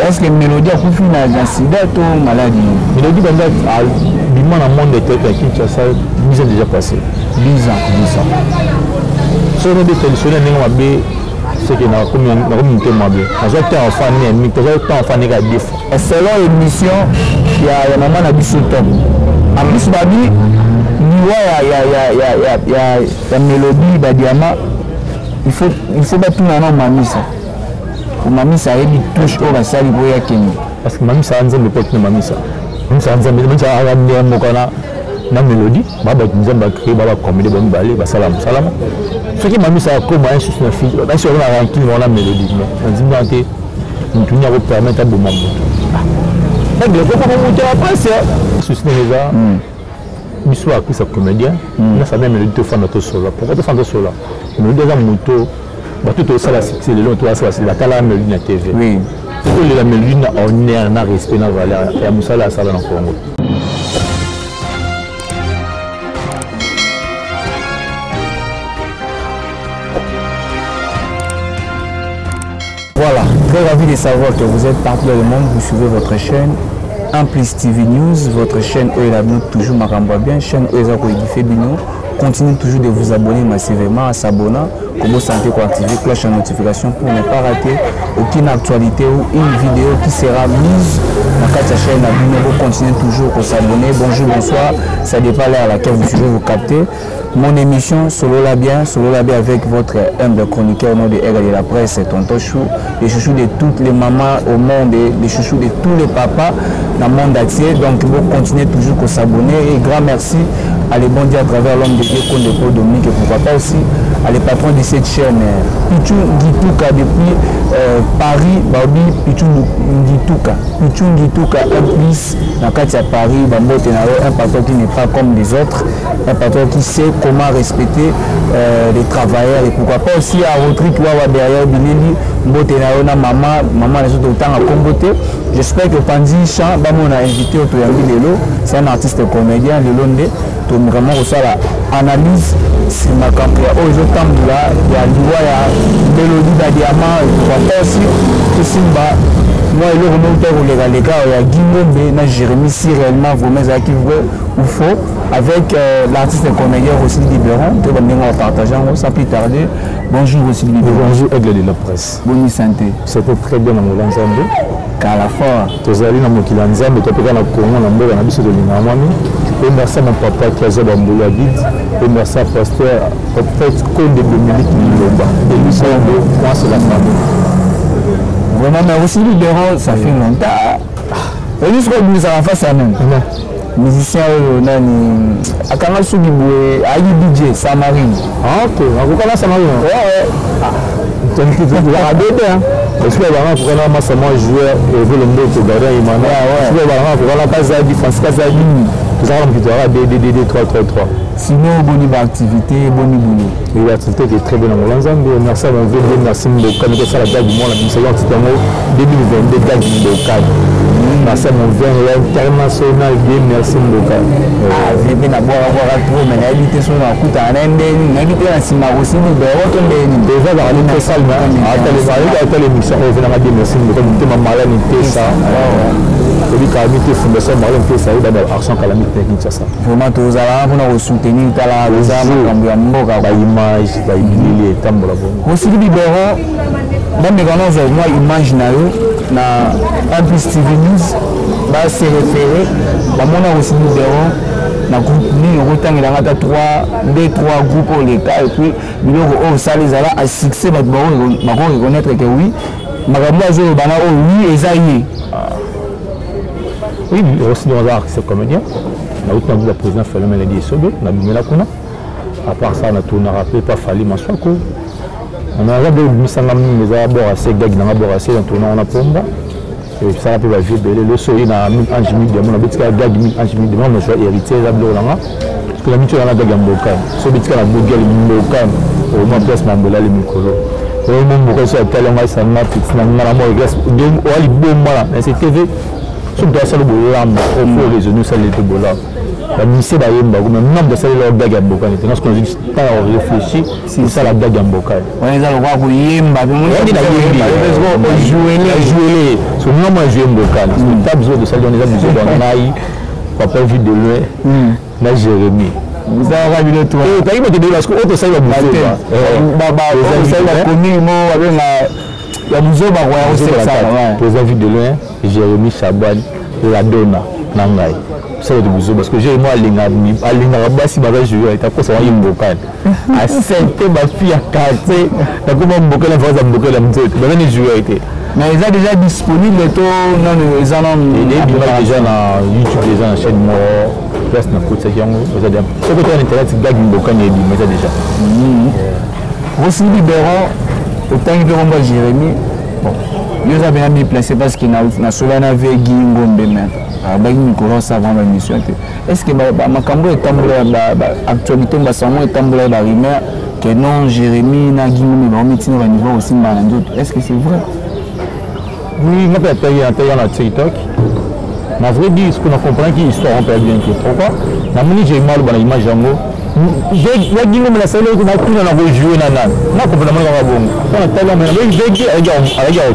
Est-ce que Mélodie a fait un accident ou maladie? Mélodie, dans le monde de Kinshasa, 10 ans déjà passé. 10 ans. Si on a des télévisions, c'est que nous avons communiqué bien. Nous avons enfant né, nous avons enfant négatif. Selon l'émission, il y a un moment à top. En plus, il y a Mélodie, Badiama. Il faut mettre tout le monde Mamisa. Mamisa, il touche au Bassali pour y aller. Parce que Mamisa, c'est un peu de Mamisa. Mamisa, c'est un peu de la mélodie. Baba nous avons créé Baba comme des bonnes balles, salam salam. Ce qui Mamisa a comme un souci de fille, là sur la ranking on a mélodie. On dit non que nous tournons à permettre à beaucoup. Ça veut dire que comment monter après ça? Souci de ça. L'histoire qui sa comédien, là ça même mélodie de faire notre solo. Pourquoi tu fais notre solo? Nous deux moto, tout ça c'est le long toi ça c'est la tala mélodie na TV. Oui. Que la mélodie on est en respect na valeur et à Moussala ça dans Congo. Voilà, très ravi de savoir que vous êtes partout dans le monde, vous suivez votre chaîne Amplis TV News, votre chaîne Oelabno, toujours Maramba bien, chaîne Oezako Edife Bino. Continuez toujours de vous abonner massivement, à s'abonner, comme vous sentez pour activer cloche de notification pour ne pas rater aucune actualité ou une vidéo qui sera mise dans la chaîne Abino. Vous continuez toujours pour s'abonner. Bonjour, bonsoir, ça dépend l'heure à laquelle vous suivez, vous captez. Mon émission Solo la bien avec votre humble chroniqueur au nom de Aigle de la presse, Tonton Chou, les chouchous de toutes les mamans au monde, les chouchous de tous les papas dans le monde entier. Donc vous continuez toujours pour s'abonner et grand merci à les bons à travers l'homme de Dieu, Paul Dominique et pourquoi pas aussi à les patrons de cette chaîne Pichou Ngituka depuis Paris, Babi Pichou Ngituka, un plus dans le cas de Paris, un patron qui n'est pas comme les autres, un patron qui sait comment respecter les travailleurs et pourquoi pas aussi à Rotary qui va derrière Bineli, maman les autres autant à Comboté. J'espère que Pandi Chan, on a invité au Toyambi Lelo, c'est un artiste comédien de Londres, tout vraiment reçoit la analyse sur ma campagne. Aux autres là, il y a Liwa, il y a Mélodie Badiama, et pourquoi pas aussi, tout Simba. Moi, il y a les gars, il y a Guimombe, il y a Jérémy, si réellement vous mettez qui veut ou faux, avec l'artiste comédien Rossini Libéron, que vous allez partager, sans plus tarder. Bonjour Rossini Libéron. Bonjour Aigle de la presse. Bonne santé. C'était très bien dans mon ensemble. Car la fois. Tu as allé dans mon kilanzambe, tu as pu dans le Congo, dans la biseau de l'Inamami. Et merci à mon papa qui a joué dans le guide. Et merci à pasteur, au fait, comme des Dominique Liloba. Et lui, c'est moi, c'est la famille. Vraiment, mais aussi Libéron, ça fait longtemps. Et juste que nous avons face à nous. Musicien, à Kangal Sougiboué, à DJ, Samarine. Ah, ok. On va Samarine. Ouais. Tu as dit, hein? Parce que vraiment, pour qu'on a massivement joué et vu le mot de Gardien Imana, parce que vraiment, pour qu'on a pas Zadi, Francisca Zadi, tout ça, on aura des 3. Sinon, bonne activité, bonne boulot. Et l'activité était très bonne en Zambie. Merci à mon vieux, merci à mon comme ça la date du monde, la mission, c'était en 2022, date du local. Merci à mon vieux international, merci à mon local. Ah, j'ai bien d'abord avoir un tour, mais l'habité sur la route à l'habité à Sima aussi, nous devons déjà dans la ligne salle, à l'émission, on vient à dire merci, mais comme tu m'as malade, ça. Et puis, quand tu fais ça, ça a eu d'abord l'argent qu'à la mise technique, ça. Vraiment, tous allons soutenir les armes, l'image, l'immobilier, le aussi Libéron, même les grands moi, image na Amplis TV News, va se référer, on a aussi Libéron, na groupe, nous avons 3 groupes au l'état, et puis, nous ça les a à succès, mais on reconnaître que oui, oui, et ça y est. Oui, aussi dans l'art, c'est comédien. On a eu le président Philomène Ledi Sobe, on a mis la Kuna. À part ça, on a tourné à rappeler, pas fallu Maswako. On a regardé le Missangam, mais à bord assez, gag dans la bord assez, on tourne en Apomba. Et ça a pu la vie belle. Le soleil n'a mis un jimmy de mon habitude, gag 1000 un jimmy de mon choix héritier, la blonde. Parce que la mutuelle a gag en bocal. Ce petit a bogal, il bocal, au moins place Mambola, les micros. Au moment où on a tellement ça m'a fait, ça m'a mort, donc, on a eu bon mal, mais c'est TV. Sur le boulot, au fond, les genoux, ça les deux bolas. la ministère d'Ayemba, même nombre de salles de blague à Bokan. Parce qu'on a dit pas réfléchir, c'est ça la blague à Bokan. On est allé voir Yemba, mais moi je dis la jouer. Son nom a joué Bokan. On a besoin de ça, on a besoin d'un aïe, papa vu de loin, là Jérémy. Vous avez vu le toit. Tu as dit parce que autre ça va bouger. Ça va connu moi avec la muso ba wa aussi ça. Tu as vu de loin Jérémy Chaban la donna nangai. Ça va bouger parce que j'ai moi alinga basi ba jouer ta ko ça va Bokan. A sente ba fille à casser. Ta ko Bokan la voix Bokan la muso. Ba ni jouer été. Mais ils sont déjà disponibles tout non ils en ont déjà dans YouTube déjà en chaîne moi place na côté qui ont déjà ce côté internet gag Bokan et mais ça déjà aussi libérant autant que on Jérémy bon ils avaient bien placé parce qu'il na solana vegi ngombe mais abaki micro ça avant la mission est-ce que makambo etambola actualité basango etambola ba rumeur que non Jérémy na ngombe ba mitino ba niveau aussi na ndoto est-ce que c'est vrai? Oui, on peut être dans TikTok. Mais à vrai dire, ce qu'on a compris, c'est l'histoire on peut bien. Pourquoi? J'ai mal dans l'image en haut. J'ai dit que la salle où on a tout dans la rue joué nanan. Non, complètement dans la bombe. On a tellement mais j'ai dit avec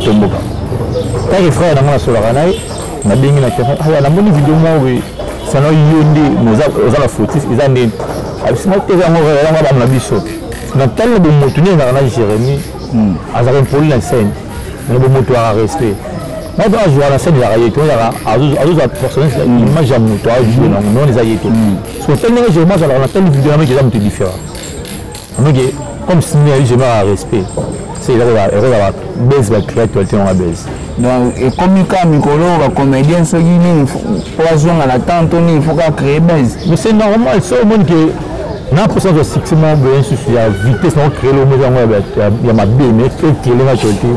autombo. Quand les frères dans la solaranaï, on a bien la terre. Ah, la bonne vidéo moi oui. Ça n'a yondé nos la fautif, ils ont dit avec ce matin on va la biso. Dans tellement de mots tenir dans la Jérémy. Azarem pour la scène. On a beau à respect. Moi, dans la joie, la scène, il y a rien. Il y a personnes qui imagent à moto à jouer. Non, les aïeux. Parce que tellement que j'imagine, alors on a tellement de vidéos qui sont différents. Donc, comme si j'aimais à respect, c'est la baisse va créer actualité dans la baisse. Donc, et comme il y a un micro, un comédien, ceux qui poison à la tente, il faut créer baisse. Mais c'est normal, c'est au monde que. Non, pour ça, c'est bien sûr, il y a vitesse, on crée le mouvement, il y a ma bille, mais qui est l'actualité.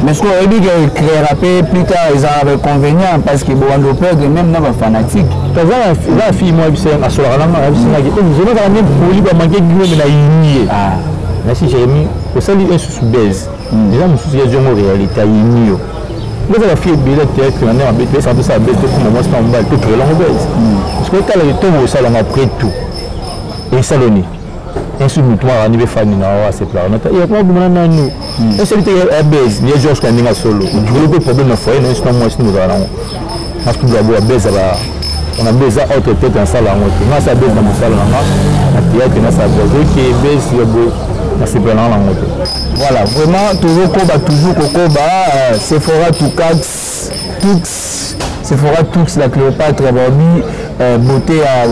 Mais ce qu'on a dit que créer rapper plus tard, ils ont un inconvénient parce que bon, on peut même dans fanatique. La fille, moi, c'est un soir à la main, je ne vais pas même pour lui, manquer de lui, mais il a merci Jérémy, pour ça, il est sous baise. Déjà, je suis en réalité, il y a vous avez fait bien théâtre, on a embêté, ça ça baisse, comme moi, c'est en bas, tout créer l'embêse. Parce que quand il est tombé au salon après tout. Et Saloni, un sous-mutoire à niveau famille, c'est plat. Il y a pas de mal à nous. Et c'est le base, il y a juste un niveau solo. Il y a des problèmes à faire, mais sinon, moi, je nous allons. Parce que nous avons base, on a besoin d'autres têtes dans la salle. On a sa base dans la salle, on a théâtre, on a sa base. Qui est base, il y a beau, c'est plat dans la moto. Voilà, vraiment, toujours Koba, Sephora Toukax, Sephora Tux, la Cléopâtre, Barbie, beauté à.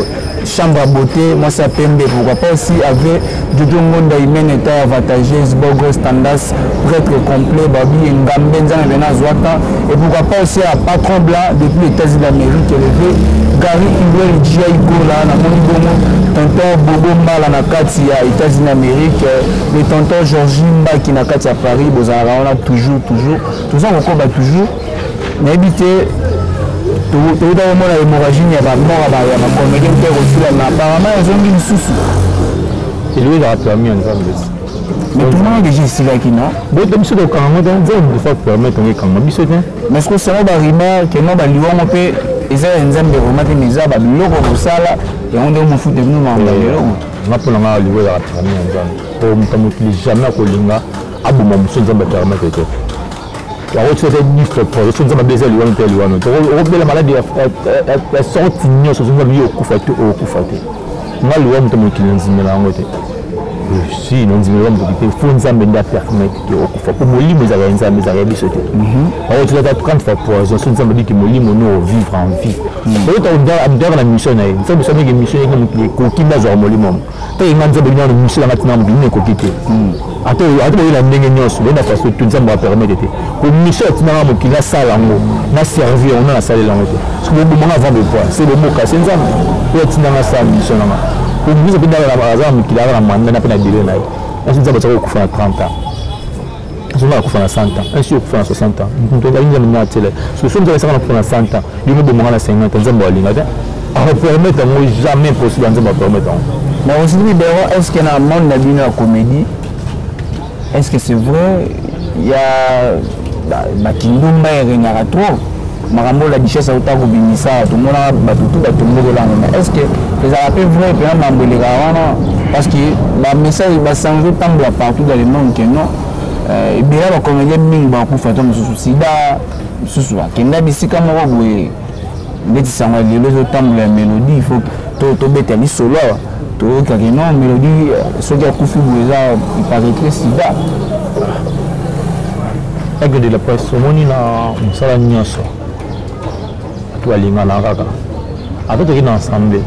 Chambre à beauté, moi ça PMB, pourquoi pas aussi avec Jojo Ngonda Imen état avantageuse, Bogo Standas, prêtre complet, Babi Ngambenza Zwata, et pourquoi pas aussi à Patron Blanc depuis les États-Unis d'Amérique élevé, Gary Iwel Djiaïgo là, na Monibomo, tonton Bobo Mbala na Kati à États-Unis d'Amérique, le tonton Georgie Mba qui na Kati à Paris, Bozara, on a toujours, tout ça on combat toujours, mais éviter. Tout le monde a hémorragie, il y a pas mort à barrière, ma comédien qui est reçu là, apparemment ils ont mis une souci. Et lui il a permis un exemple. Mais tout le monde est déjà ici là qui n'a. Bon, donc c'est donc quand on a fois permettre on est quand même mais ce que c'est là barima que non ba liwa on peut ils ont nzambe remarquer mais ça ba biloko ko sala et on doit me foutre nous en balero. Na pour nga liwa ya permis un exemple. Pour mutamu jamais ko linga abuma muso nzambe permettre que alors tu fais du fait pour je suis baiser lui on peut lui on on la maladie est sortie ni sur une vie au kufaté nga lui on te mo kinzimela la ngote si non zimela mbukite fonza mbenda permettre que au kufa pour molimo za nzambe za bisote alors tu as 30 fois pour je suis nzambe dit que molimo no vivre en vie donc tu as dans la mission na nzambe so que mission que ko kinda za molimo te nzambe na mission la matina mbine ko kite attends la ndenge nyonso na façon tout nzambe va permettre ko mission tina mo kila sala ngo na servir on a sala lango te parce que bon avant de poids c'est le mot ka c'est nzambe ko tina na sala mission na ko mission pinda la barazam kila la manda na pena dire na est-ce que nzambe tsako kufa na 30 ans je vais kufa na 100 ans est-ce que kufa na 60 ans donc la nzambe na tele parce que nzambe tsako kufa na 100 ans yimo bo mona na 50 ans nzambe walinga te à permettre moi jamais possible nzambe permettre mais aussi libéral est-ce qu'il y a un monde na bino comédie. Est-ce que c'est vrai? Il y a Kindumba et Renara trop. makambo la richesse auta ko binisa tout monde batutu batombo là mais est-ce que les arabes vrai bien mambolé wana parce que la message va changer tant partout dans le monde que non et bien la comédie mingi ba ku fato mususu sida mususu akenda bisika moko boye ndeti sanga lelo zo tambula ya mélodie il faut to beta ni solo to ka que non mélodie soki akufi boye za il paraîtrait sida aigle de la presse omoni na mosala nyonso to balingana kaka ata toki na ensemble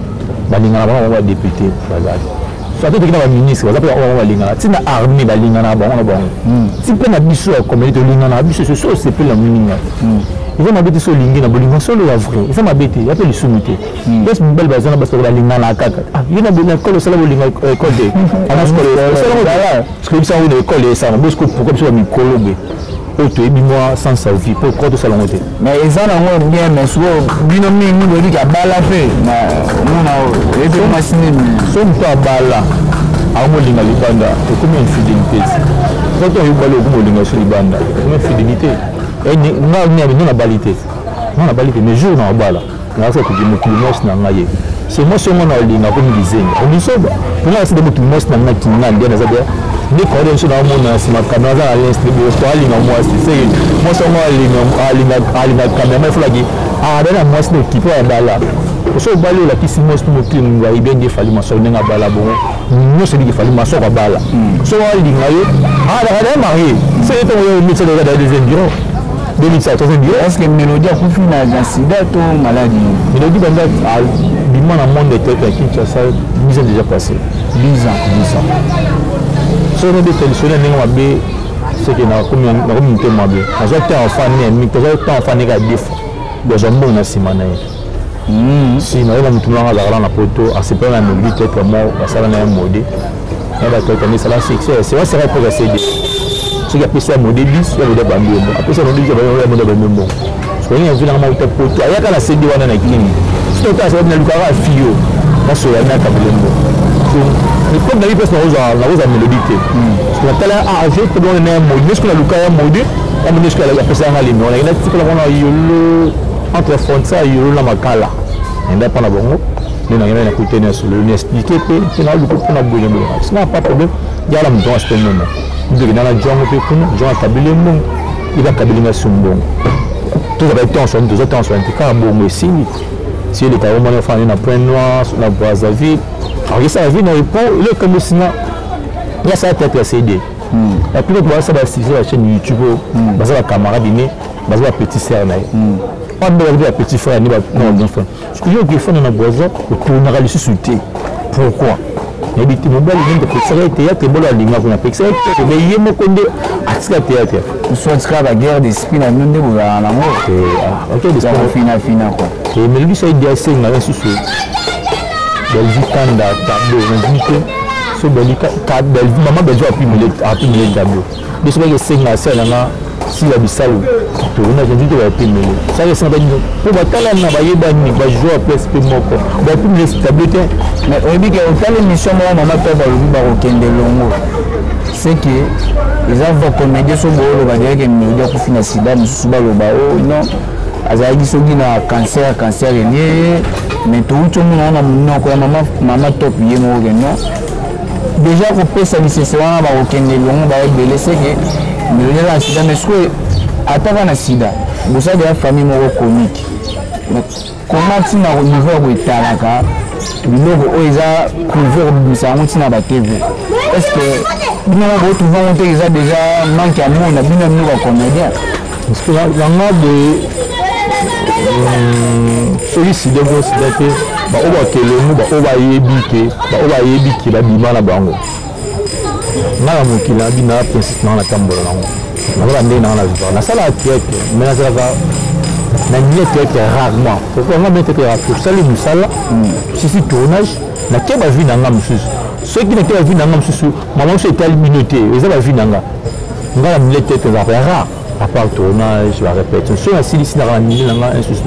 balingana bango badéputé bazali so ata toki na baministre baza mpe bango balingana ntina armée balingana bango na bango ti mpe na biso ya communauté tolingana na biso so osepela moninga eza mabe te so olingi na bolingo solo ya vrai eza mabe te ya mpe lisumu te place mobali baza na basi toki balingana kaka ye na ekole osala bolinga ekole te parce que bisango na ekole esana bosiko pourquoi biso bamikolo boye oyo toyebi mwa sans sa vie mpo kro tosala yango te mais eza nango bien mais siko bino mingi boyebi abala mpe mona ete masine so moto abala akomolinga libanda ekomi infidélité soki oyebali okomolinga so libanda ekomi infidélité nga nabali te mais jour na obala ngasa koki mokili mosi na ngai ye so mosi ongo na olinga komi lizenga omisoba mpona aside mokili mosi na ngai kinga nde naza bia nde kode nso na omona nsima kamera aza na leste boto alinga mwasi seke mwasi ongo alinga kamera ma efolaki abana mwasi na ekipe ya bala so obali olakisi mwasi to mokili ngai bien nde fali masoko ndenge abala bongo nyonso eliki fali masoko abala so alinga yo adakada marie se etongo yo mitsaka kaka deuxième bureau 2007 troisième bureau est-ce que mélodie akufi na sida to maladie mélodie banda bima na monde etete ya Kinshasa 10 ans déjà passé 10 ans so no de traditionnel ndenge mabe seke nakomi mpe mabe nazwa te enfant ne mi tozwa te enfant ndenge ya defo bozwa mbongo na nsima na ye si nayoka motu nanga azalaka na poto asepela na mélodie peut-être mo basala na ye mode na batoka nde esala succès c'est wasera epoka cd soki apesa ya mode bis ya mode bambi yo mbongo apesa mode bis ya mode bambi yo mbongo soki ngi avilanga mauta poto ayaka na cd wana na clinique soki otasababina lukaka afiyo nasoya nakabile mbongo comme d'ailleurs parce que la mélodie parce que la télé a joué pour donner un mode est-ce que la luka ya mode la mélodie que la personne a limé on a une petite là on a yolo entre frontière yolo la makala nda pas na bongo mais na yana écouter na sur le expliquer pe na luka pour na boye mbongo c'est pas problème ya la mdo aspect non de na la jongo pe kuna jongo kabile mbongo il va kabile na sumbongo tout ça va être tension deux autres tension car bongo ici si les tailles on a fait une point noir sur la Brazzaville alors ça a vu dans le pont le comme sinon il y a ça tête à CD et puis le ça va sur la chaîne YouTube parce que la camarade dîner parce que la petite sœur là pas de la petite frère ni non enfant ce que je fais dans la boisson on aura le suscité pourquoi et puis tu me belle de petite théâtre et bon la ligne on a fait ça mais il y a mon condé à ce théâtre soit la guerre d'esprit na monde vous en amour ok de ça fina quoi et mais lui ça il dit assez na rien susu Belgique kanda tableau indiqué so Belgique Belgique maman Belgique a pu me tableau de ce que c'est na celle là si la bisalo to na jeudi to a pu me ça c'est ça pour batala na ba yeba ni ba jouer PSP moko ba pu me tableau mais on dit que au telle émission maman to ba lu ba okende longo c'est que les avons comédie so bolo ba dire que me dia ko fina sida mususu ba lo ba o non azali soki na cancer lié mais tout le monde a monoko ya mama top ye mo non déjà ko pesa bisese wana ba okende longo ba ebele c'est que mais la sida mais ce que ataka na sida bosa de la famille moko comique mais comment tu na niveau ko etalaka biloko oyo eza couvert bisango ntina ba TV est-ce que bino ko trouver on te déjà manque à monde bino mino ba comédien parce que la mode celui-ci de vos datés ba oba kelemu ba oba yebi ke ba bima na bango na mokila bina principe na tambola nango na ndé na la na sala tête mais na sala na niette rarement pourquoi on met tête pour ça le musala si tournage na ke ba vie na ngam susu ceux qui n'étaient pas vie na ngam susu maman c'est telle minute ils ont la vie na ngam ngala niette tête rare à part tournage la répétition si ici na la mine na un susu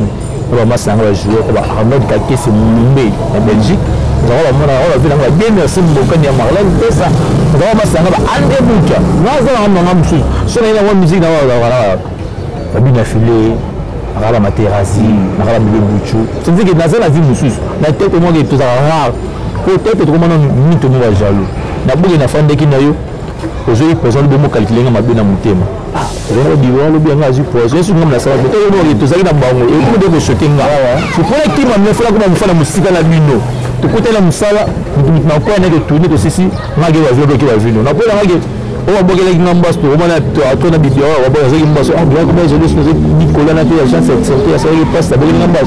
on va s'en jouer on va Ahmed Kake c'est Moulumbe en Belgique on va vu la bien merci beaucoup ni Marlène et ça on va s'en va André Bouka moi ça on a musique sur la musique voilà bien affilé nakala materasi nakala bebe buchu c'est dire que naza na vie mosusu na tête moi que tozala rare peut-être tokomana minute mo ba jaloux na boke na fandeki na yo ozoi poison bomo calculer nga mabe na motema zero biwa lo bien ngazi poison yesu ngam na sala boto yo to zaki na bango e ko de ko shotinga so pour qui ma me fala ko ma fala musika na bino to kotela musala na ko na ke tourner to sisi ngage wa vino ki wa vino na ko na ngage o wa bogele ngamba sto o mana to na bidio wa boya zaki mbaso o bien ko ba jeli so ni ko la na te ya chance santé ya sala passe ta bogele ngamba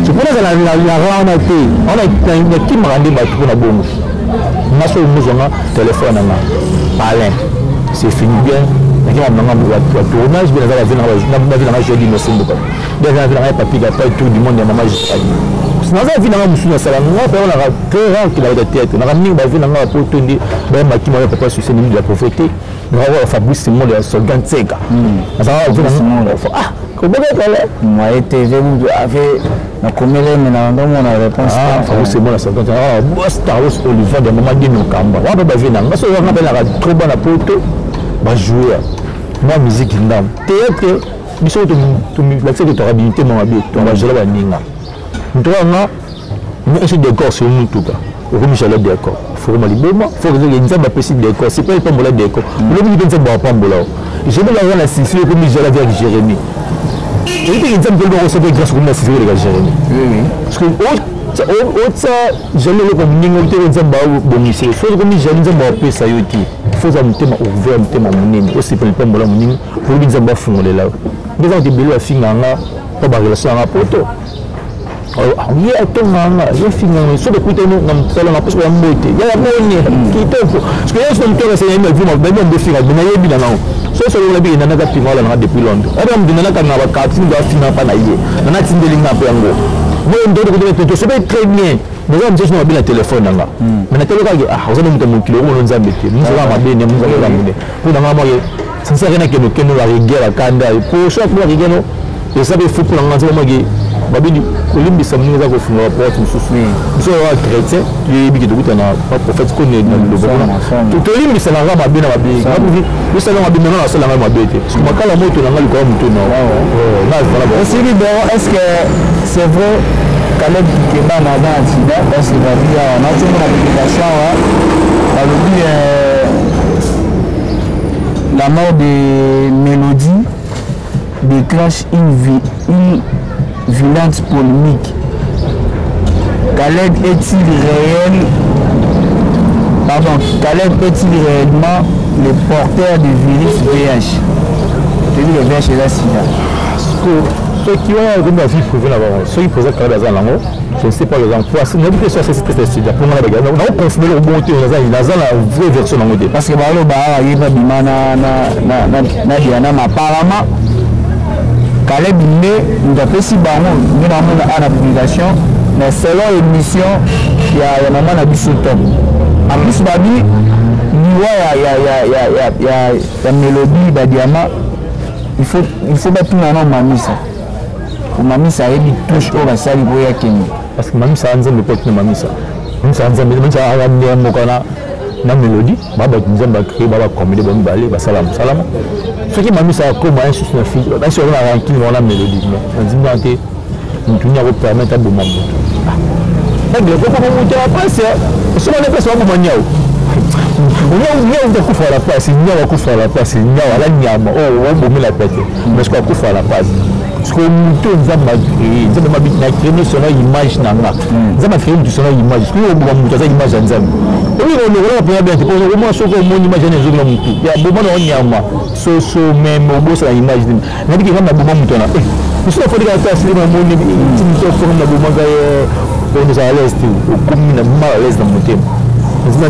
so pour ça la rana te on a qui me rendre ba to na bongo na so muzonga téléphone na Alain c'est fini bien mais quand on a un tournage bien la vie na joli no simbo pas bien la vie na papi qui a pas tout du monde na magistrat sinon la vie na musu na sala na pa on a très rare qu'il a de tête na ramener la vie na pour tourner ben maki moi papa sur ce niveau de la prophétie na wa Fabrice Simon de soldat Tseka ça va vie na ah comment ça moi TV vous avez na komele na ndamo na réponse Fabrice Simon la soldat ah boss Taros Olivier de maman de no kamba wa ba vie na ngaso wa ngapela ka trop bonne poto ba jouer moi musique ndam théâtre biso to la tête de habilité mon abi to va jouer ba ninga ndonga ni ese décor sur nous tout cas au Michel décor faut mal libéma faut que les gens apprécient décor c'est pas le décor le milieu de ba pambola je vais la voir la session comme Michel avec Jérémy et puis ils aiment le recevoir grâce comme la session avec Jérémy oui parce que ça je le comme ningote les gens ba bonisi faut comme Michel ils aiment ba pesa yoti faut ça mutema ouvert mutema munene aussi pour le pambola munene pour les gens ba fungole là les gens de belo afinganga pas ba relation à poto oui atonganga je finanga so de kuteno ngamtsala ngapuso ya mbote ya bonye kitoko parce que yeso mtoka c'est même vu ma bébé on définga de na yebi na non so so la bi na na kapinga la depuis Londres adam dinana kana ba kati ndo afina pa na ye na tindeli nga pe yango mo ndo de ko so très bien mais on dit je mobile téléphone nga mais na télé ka ah ozo mto mukilo ko nzambe te mzo ba mabene mzo ba mabene pour na mo ye sincèrement que nous la rigueur kanda pour chaque fois rigueur et ça be fou pour nga nzama ge babidi olimbi samni za ko funga porte mususu so wa chrétien qui bi de na prophète ko ne na le bon to limbi ça na ba bina ba bi ni ça na ba bina na ça na ba bete parce que makala moto na ngali ko muto na na voilà bon est-ce que c'est vrai Caleb Keba na dans accident parce que va dire on a une application là la mort de Mélodie déclenche une violente polémique. Caleb est-il réellement le porteur du virus VIH? Je dis le VIH et la sida. Ceux qui ont une vie privée là-bas, ceux qui posent Caleb à Zango, je ne sais pas les emplois, c'est une question c'est le sida. Pour moi, on a confirmé le bon côté, on a la vraie version dans le côté. Parce que il y a des apparemment. Caleb nous a fait si bon, nous avons une publication, mais selon l'émission, il y a un moment de Bissotom. En plus, Babi, il y a Mélodie, Badiama, il faut mettre tout le nom Mamisa. Pour Mamisa, il touche au Vassali pour y aller. Parce que Mamisa a un peu de Mamisa. Mamisa a un peu de na Mélodie, baba nzamba créer baba comédie bon balé, ba salam. Ce qui m'a mis ça comme un souci de fille, là sur la ranking on a Mélodie, mais on dit que nous tenir à permettre à bon moment. Mais le pourquoi on monter après c'est sur les personnes comme Niao. On a coup faire la place, il y a coup faire la place, il y a la niama, on bombe la tête. Mais ce qu'on coup faire la place. Parce que nous nzamba créer, nzamba mabina créer sur image nanga. Nzamba créer du son image, parce que on bombe muta image nzamba. Oui, on est là pour bien te poser au moins sur mon image ne joue non plus. Il y a beaucoup de niama. So même au bout sur image. On dit que comme la bombe muta là. Nous sommes faut dire que c'est mon intimité pour la bombe on est à l'aise au commune à l'aise dans mon thème. Nzamba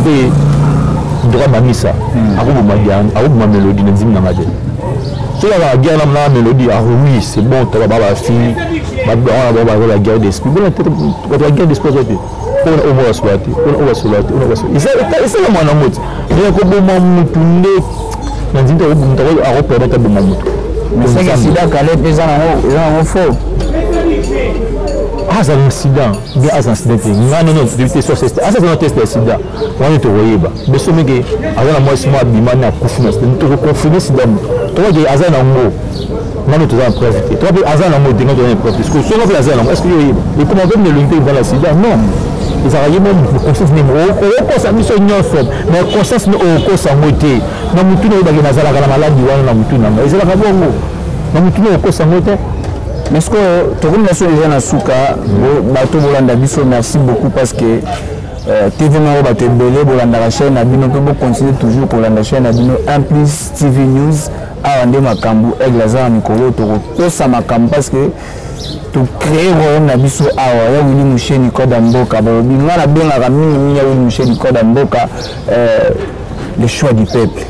droit mamisa. Ako bomba ako Mélodie nzima na ngade. Si la guerre la Mélodie, ah oui, c'est bon, tu vas voir la fille, on va voir la guerre d'esprit. La guerre d'esprit, on va se battre, on va se battre, on va se battre. Et c'est le moins en mode. Il y a un peu de monde qui a repéré un peu de monde. Mais c'est que si là, Caleb est en faux. Ah, c'est un incident. Bien, c'est un incident. Non, c'est sur ce ah, c'est un test d'incident. On est au Royaume. Mais ce mec est, avant la moitié, moi, Bimana, Koufina, c'est un peu confiné, c'est un peu. Toi, il y a un mot. Non, nous avons preuve. Toi, Azan a monté, nous avons preuve. Est-ce que ce qu'on fait Azan, est-ce que les commandants de l'unité dans la Sida? Non. Ils arrivent même au conscience numéro. Au conscience, nous sommes nyonso. Mais au conscience, nous au conscience moté. Nous nous tournons dans la maladie, nous nous tournons. Ils sont là pour nous. Nous nous tournons au conscience moté. Mais est-ce que tu as déjà dans Souka, bateau Bolanda Bisso, merci beaucoup parce que TV Maro bateau belé Bolanda la chaîne Abino peut continuer toujours pour la chaîne Abino Amplis TV News à Rande Makambu Eglaza Mikolo Toro tout ça Makambu parce que tu crées Bolanda Bisso à Willy Mouché Nico Damboka Balobi ngala benga ramini ya Willy Mouché Nico Damboka le choix du peuple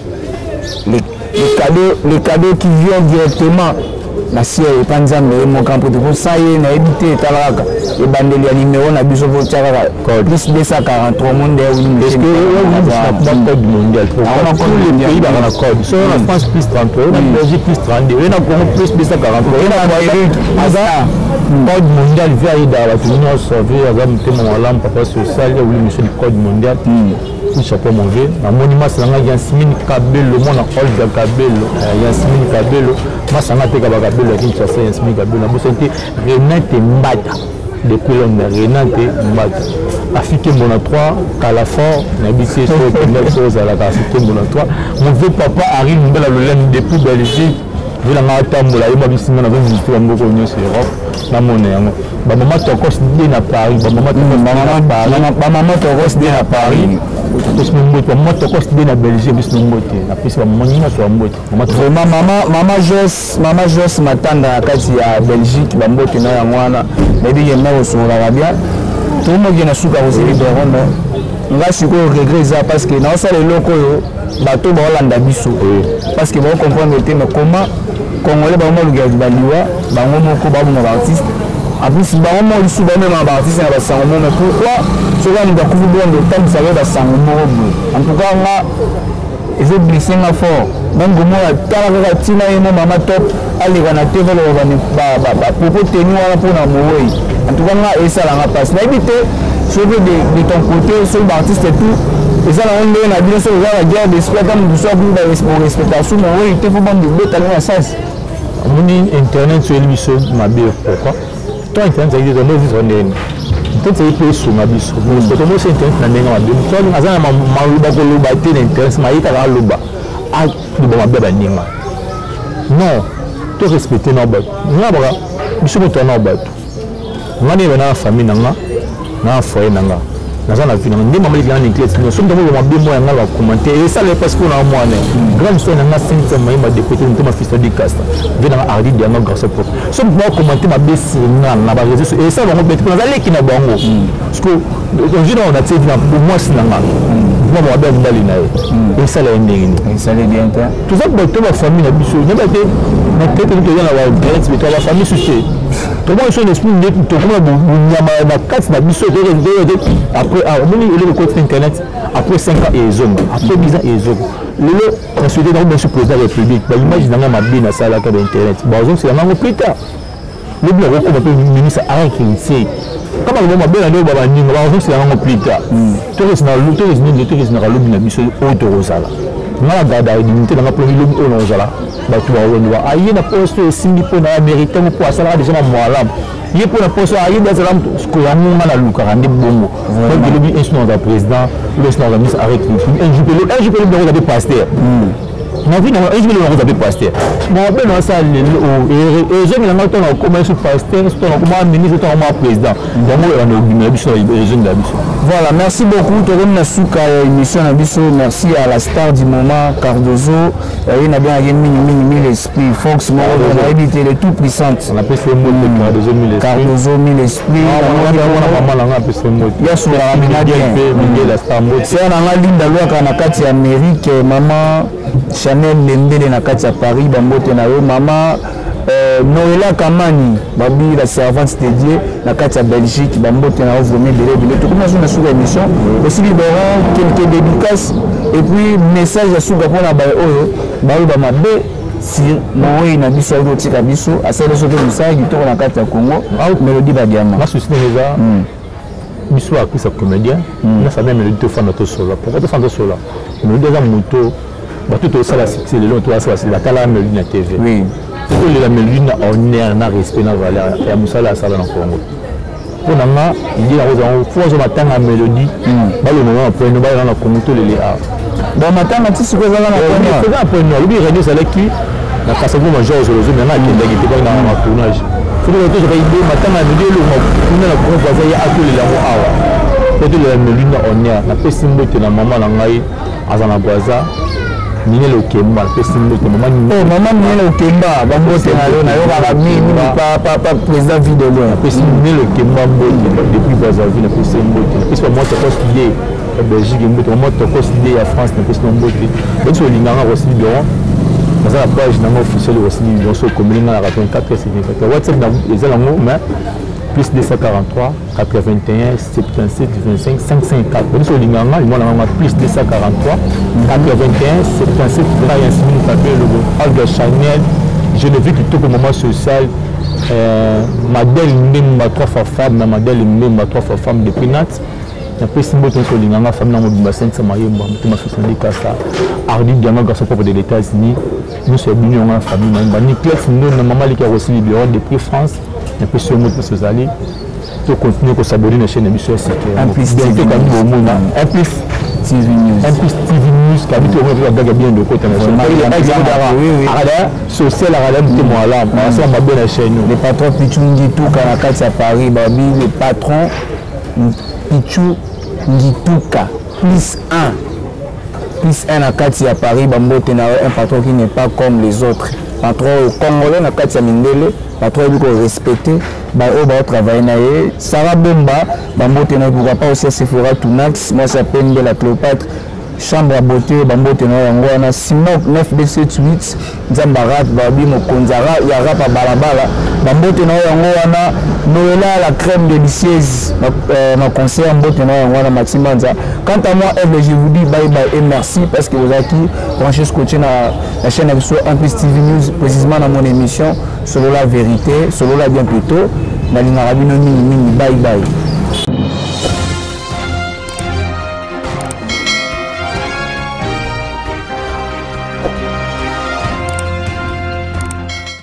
les cadeaux qui viennent directement la ciel et panzambe mon camp pour ça y est na éviter talaka et bandeli ya numéro na biso pour tchaka plus 243 monde est-ce que le code mondial pour tous les pays dans la code sur la France plus 33 la Belgique plus 32 et na Congo plus 243 et na Amérique code mondial via ida la union sauver avec témoin lampe papa social ou monsieur du code mondial chapeau mauvais na monument sanga Yasmine Kabelo mona Olga Kabelo Yasmine Kabelo masanga te Kabelo Kinshasa Yasmine Kabelo na bosonte Renate Mbata depuis l'homme Renate Mbata Afrique Mona 3 Calafort na bisi so que chose à la Afrique Mona 3 mon vieux papa Harry Mbela Lolène depuis Belgique vu la matambola et ma bisi na va visiter mboko nyonso Europe na mona yango ba maman tokos dé na Paris ba maman tokos dé na Paris maman tokos dé na Belgique bis mbote na pesi ba maman nyina so mbote maman Jos matanda kati ya Belgique ba mbote na yango wana mais bien na so la rabia tout le monde na suka aussi libéron mais nga siko regret ça parce que na ça les locaux yo bato ba Hollande biso parce que ba comprendre mais comment Congolais ba mo luga baliwa ba ngo moko ba mo artiste en plus ba mo ici ba même artiste na ba sango mais pourquoi cela nous a couvert bien le temps ça va sango en tout cas nga ils ont glissé ma fort même gomo la tala tina et maman top aller na TV ba pour tenir wala pour na mooi en tout cas nga et ça la passe mais éviter sur de ton côté sur l'artiste et tout et ça la on a bien sûr la guerre d'esprit comme du soir pour respectation mais oui il faut pas de talent ça moni internet sur l'émission ma bien pourquoi toi internet ça dit de nous vivre peut-être c'est plus sur ma biso parce que moi c'est internet na nenga ma bien toi azana ma luba ko luba te internet ma ita ka luba a luba ma beba ninga non to respecter na ba na ba biso mo to na ba ngani bana famille nanga na foyer nanga naza na vie nanga ndima mali kana n'inquiète non somme de ma bien moi ngala commenter et ça le parce qu'on a moi grand histoire nanga 5 mois ma décoté ma fils de cast vient na ardi de nanga grâce pour somme moi commenter ma besi na ba réseau et ça va me mettre na leki na bango parce que on a dit pour moi c'est nanga moi moi ben ndali na et ça la ndingi et ça les bien tout ça pour toute la famille na biso na te na tête de la wa direct mais la famille soucie tout moi je suis l'esprit de tout comment nyama na carte na biso après le côté internet après 5 ans et zone après 10 ans et zone le ensuite dans le président de la République l'image dans ma bien à ça là comme internet bon c'est vraiment plus tard le bien comme ministre a écrit comme on m'a bien allé baba ninga bon c'est vraiment plus tard tourisme na lobby na biso auto rosala na gada dignité dans la premier lobby au rosala ba tu vas voir aïe na poste simbi pour na mériter pour ça déjà moi là il pour la poste aïe dans la ce que ya munga na luka rande bongo donc le lobby est dans le président le président la ministre avec un jupé de regarder pasteur na vie na un jupé de regarder pasteur bon ben on ça et je me l'a maintenant comment sur pasteur sur comment ministre comment président donc on est obligé sur les jeunes d'habitude. Voilà, merci beaucoup. Torom Nasuka émission Abisso, merci à la star du moment Cardozo. Il a bien mille esprit Fox Moro, on a évité les tout puissantes. On appelle ce mot Cardozo mille esprit. Cardozo mille esprit. Il y a sur la Raminadien, la star mode. C'est un ligne d'aloi na kati Amérique, maman Chanel Lembele na kati Paris, Bambote na yo, maman Noëlla Kamani, babi la servante dédiée na kati ya Belgique, bambote na vraiment belé tout comme na sur l'émission aussi libérant quelques dédicaces et puis message à sous pour na ba oyo ba mabe si moi na biso oyo tika biso asala soto musala kitoko na kati ya Congo mélodie ba diamant ma souci déjà biso a sa comédien na famille mélodie to fana to solo pourquoi to fana solo mélodie za moto ba tout ça la c'est le long to ça la tala mélodie na TV oui que la mélodie on est en respect na valeur et musala à sala na Congo pour nanga il dit la rose en faut matin la mélodie ba le moment après nous ba na Congo to les a bon matin tu sais quoi ça na Congo après nous lui radio ça là qui na kasabo major zo zo maintenant qui est qui na tournage faut que je regarde matin la mélodie le on a gros voisin ya atelier la awa peut-être la mélodie on est na pesimbo te na maman na ngai azana boisa Nini le Kemba, maman Nini le Kemba, Bambote pas président vidéo. Nini le Kemba depuis Brazzaville, puis moi je poste idée en Belgique, moi je poste idée en France, puis non beauté. Donc sur l'ingénieur aussi bien. Dans la page officielle aussi bien sur commune la 24 c'est WhatsApp les alango mais plus 243 81 77 25 554 donc sur l'ingénieur moi on a plus 243 81 77 26 minutes après le Alga Chanel je ne vis que tout le moment social modèle même trois femmes ma modèle même trois femmes depuis Nat après si moi sur l'ingénieur femme dans mon bassin ça m'a yemba ma 70 casa Ardi Diama garçon propre des États-Unis nous sommes venus en famille Nicolas nous maman qui a reçu le bureau depuis France et puis sur notre allez pour continuer à s'abonner à la chaîne émission un plus TV News un plus TV News qui habite au bien de côté national social on va bien la chaîne le patron Pichou Ngituka à la carte à Paris babi le patron Pichou Ngituka plus 1 à Kati à Paris, un patron qui n'est pas comme les autres. Patron congolais à Kati à Mindele, patron qui respecté, travailler. Sarah Bomba, Bambote ne pourra pas aussi se fera Tunax, moi ça s'appelle de la Cléopâtre. Chambre à beauté, Bambote na Simon 9B78, Zambarat, Babi Mokonzara, Yara Balabala, Bambote na Noëlla la crème délicieuse, ma conseil Bambote na Maximanza. Quant à moi, je vous dis bye bye et merci parce que vous avez branché scotché la chaîne Un Plus TV News, précisément dans mon émission, selon la vérité, selon la bien plutôt, dans l'Inarabino Mini, bye bye.